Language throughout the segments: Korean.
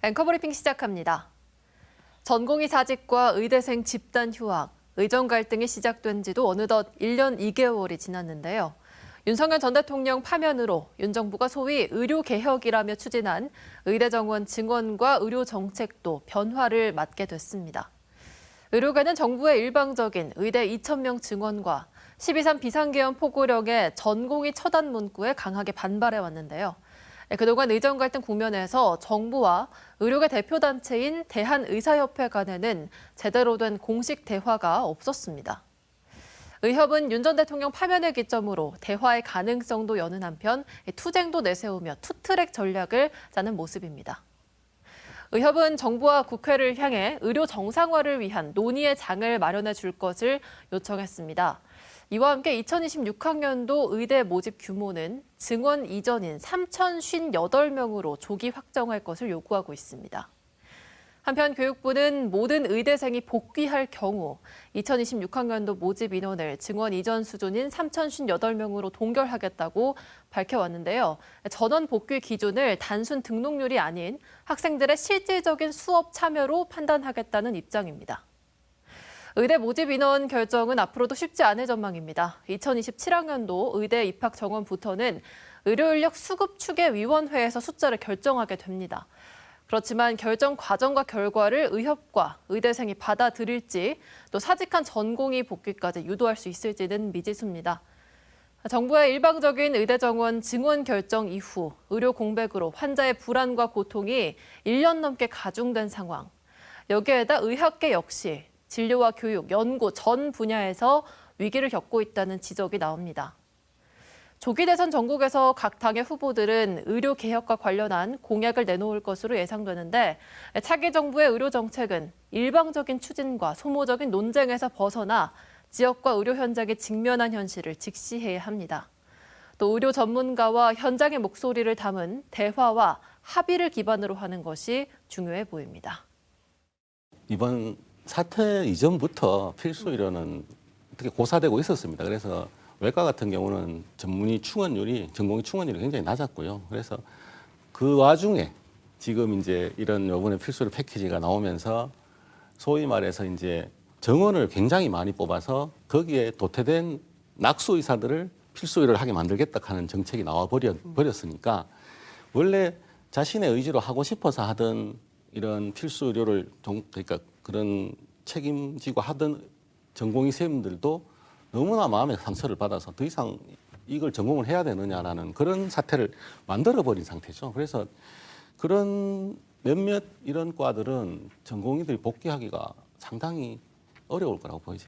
앵커브리핑 시작합니다. 전공의 사직과 의대생 집단 휴학, 의정 갈등이 시작된 지도 어느덧 1년 2개월이 지났는데요. 윤석열 전 대통령 파면으로 윤 정부가 소위 의료개혁이라며 추진한 의대 정원 증원과 의료 정책도 변화를 맞게 됐습니다. 의료계는 정부의 일방적인 의대 2,000명 증원과 12.3 비상계엄 포고령의 전공의 처단 문구에 강하게 반발해 왔는데요. 그동안 의정 갈등 국면에서 정부와 의료계 대표단체인 대한의사협회 간에는 제대로 된 공식 대화가 없었습니다. 의협은 윤 전 대통령 파면을 기점으로 대화의 가능성도 여는 한편 투쟁도 내세우며 투트랙 전략을 짜는 모습입니다. 의협은 정부와 국회를 향해 의료 정상화를 위한 논의의 장을 마련해 줄 것을 요청했습니다. 이와 함께 2026학년도 의대 모집 규모는 증원 이전인 3,058명으로 조기 확정할 것을 요구하고 있습니다. 한편 교육부는 모든 의대생이 복귀할 경우 2026학년도 모집 인원을 증원 이전 수준인 3,058명으로 동결하겠다고 밝혀왔는데요. 전원 복귀 기준을 단순 등록률이 아닌 학생들의 실질적인 수업 참여로 판단하겠다는 입장입니다. 의대 모집 인원 결정은 앞으로도 쉽지 않을 전망입니다. 2027학년도 의대 입학 정원부터는 의료인력 수급 추계위원회에서 숫자를 결정하게 됩니다. 그렇지만 결정 과정과 결과를 의협과 의대생이 받아들일지 또 사직한 전공의 복귀까지 유도할 수 있을지는 미지수입니다. 정부의 일방적인 의대 정원 증원 결정 이후 의료 공백으로 환자의 불안과 고통이 1년 넘게 가중된 상황. 여기에다 의학계 역시 진료와 교육, 연구 전 분야에서 위기를 겪고 있다는 지적이 나옵니다. 조기 대선 전국에서 각 당의 후보들은 의료 개혁과 관련한 공약을 내놓을 것으로 예상되는데 차기 정부의 의료 정책은 일방적인 추진과 소모적인 논쟁에서 벗어나 지역과 의료 현장에 직면한 현실을 직시해야 합니다. 또 의료 전문가와 현장의 목소리를 담은 대화와 합의를 기반으로 하는 것이 중요해 보입니다. 이번 사태 이전부터 필수 의료는 어떻게 고사되고 있었습니다. 그래서 외과 같은 경우는 전공의 충원율이 굉장히 낮았고요. 그래서 그 와중에 지금 이제 이런 요번에 필수 의료 패키지가 나오면서 소위 말해서 이제 정원을 굉장히 많이 뽑아서 거기에 도태된 낙수 의사들을 필수 의료를 하게 만들겠다 하는 정책이 나와 버렸으니까 원래 자신의 의지로 하고 싶어서 하던 이런 필수 의료를 그러니까 그런 책임지고 하던 전공의 선생님들도 너무나 마음의 상처를 받아서 더 이상 이걸 전공을 해야 되느냐라는 그런 사태를 만들어버린 상태죠. 그래서 그런 몇몇 이런 과들은 전공의들이 복귀하기가 상당히 어려울 거라고 보이죠.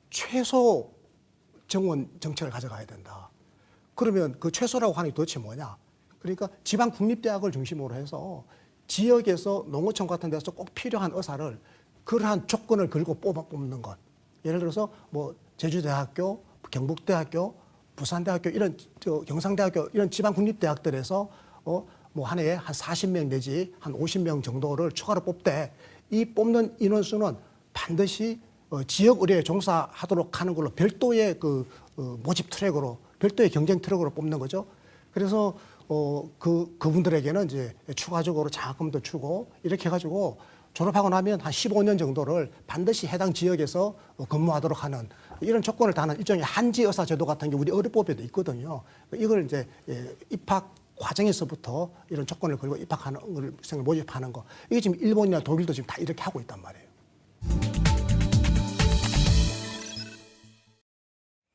최소 정원 정책을 가져가야 된다. 그러면 그 최소라고 하는 게 도대체 뭐냐? 그러니까 지방 국립대학을 중심으로 해서 지역에서 농어촌 같은 데서 꼭 필요한 의사를 그러한 조건을 걸고 뽑는 것. 예를 들어서 뭐 제주대학교, 경북대학교, 부산대학교 이런 경상대학교 이런 지방 국립대학들에서 뭐 한 해에 한 40명 내지 한 50명 정도를 추가로 뽑되 이 뽑는 인원수는 반드시 지역 의료에 종사하도록 하는 걸로 별도의 모집 트랙으로 별도의 경쟁 트랙으로 뽑는 거죠. 그래서 그분들에게는 이제 추가적으로 장학금도 주고 이렇게 해가지고 졸업하고 나면 한 15년 정도를 반드시 해당 지역에서 근무하도록 하는 이런 조건을 다하는 일종의 한지 의사 제도 같은 게 우리 의료법에도 있거든요. 이걸 이제 입학 과정에서부터 이런 조건을 걸고 입학하는 걸 모집하는 거. 이게 지금 일본이나 독일도 지금 다 이렇게 하고 있단 말이에요.